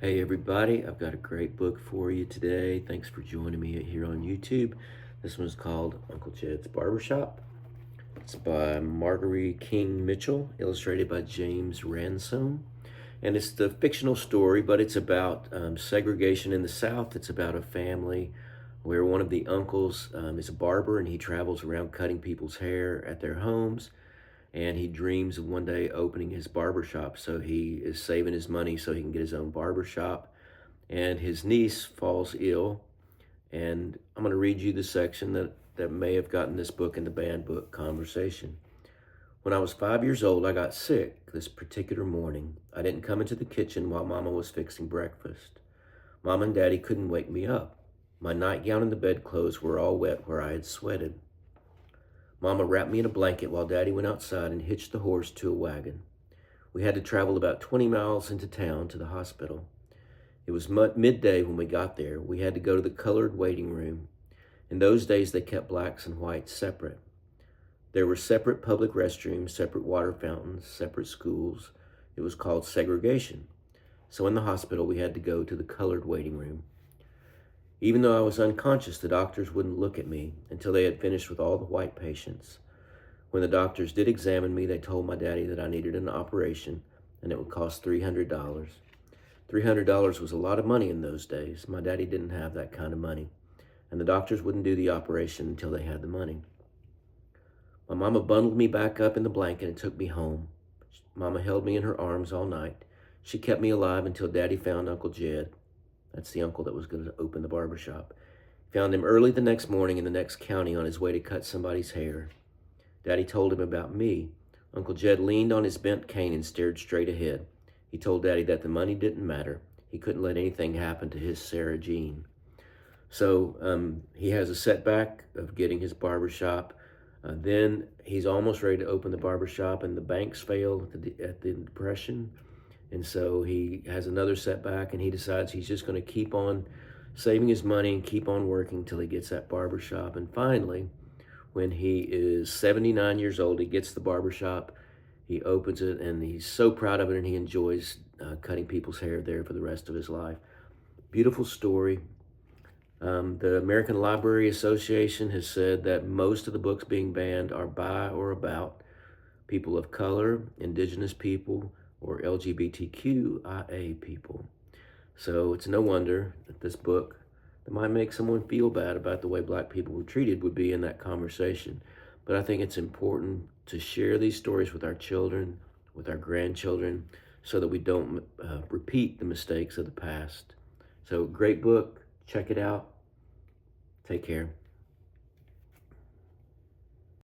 Hey everybody, I've got a great book for you today. Thanks for joining me here on YouTube. This one's called Uncle Jed's Barbershop. It's by Marguerite King Mitchell, illustrated by James Ransome. And it's the fictional story, but it's about segregation in the South. It's about a family where one of the uncles is a barber and he travels around cutting people's hair at their homes. And he dreams of one day opening his barbershop. So he is saving his money so he can get his own barbershop. And his niece falls ill. And I'm going to read you the section that may have gotten this book in the banned book conversation. When I was 5 years old, I got sick this particular morning. I didn't come into the kitchen while Mama was fixing breakfast. Mom and Daddy couldn't wake me up. My nightgown and the bedclothes were all wet where I had sweated. Mama wrapped me in a blanket while Daddy went outside and hitched the horse to a wagon. We had to travel about 20 miles into town to the hospital. It was midday when we got there. We had to go to the colored waiting room. In those days, they kept blacks and whites separate. There were separate public restrooms, separate water fountains, separate schools. It was called segregation. So in the hospital, we had to go to the colored waiting room. Even though I was unconscious, the doctors wouldn't look at me until they had finished with all the white patients. When the doctors did examine me, they told my daddy that I needed an operation and it would cost $300. $300 was a lot of money in those days. My daddy didn't have that kind of money, and the doctors wouldn't do the operation until they had the money. My mama bundled me back up in the blanket and took me home. Mama held me in her arms all night. She kept me alive until Daddy found Uncle Jed. That's the uncle that was going to open the barbershop. Found him early the next morning in the next county on his way to cut somebody's hair. Daddy told him about me. Uncle Jed leaned on his bent cane and stared straight ahead. He told Daddy that the money didn't matter. He couldn't let anything happen to his Sarah Jean. So he has a setback of getting his barbershop. Then he's almost ready to open the barbershop, and the banks fail at the Depression. And so he has another setback, and he decides he's just going to keep on saving his money and keep on working till he gets that barbershop. And finally, when he is 79 years old, he gets the barbershop, he opens it, and he's so proud of it, and he enjoys cutting people's hair there for the rest of his life. Beautiful story. The American Library Association has said that most of the books being banned are by or about people of color, indigenous people, or LGBTQIA people. So it's no wonder that this book that might make someone feel bad about the way black people were treated would be in that conversation. But I think it's important to share these stories with our children, with our grandchildren, so that we don't repeat the mistakes of the past. So great book. Check it out. Take care.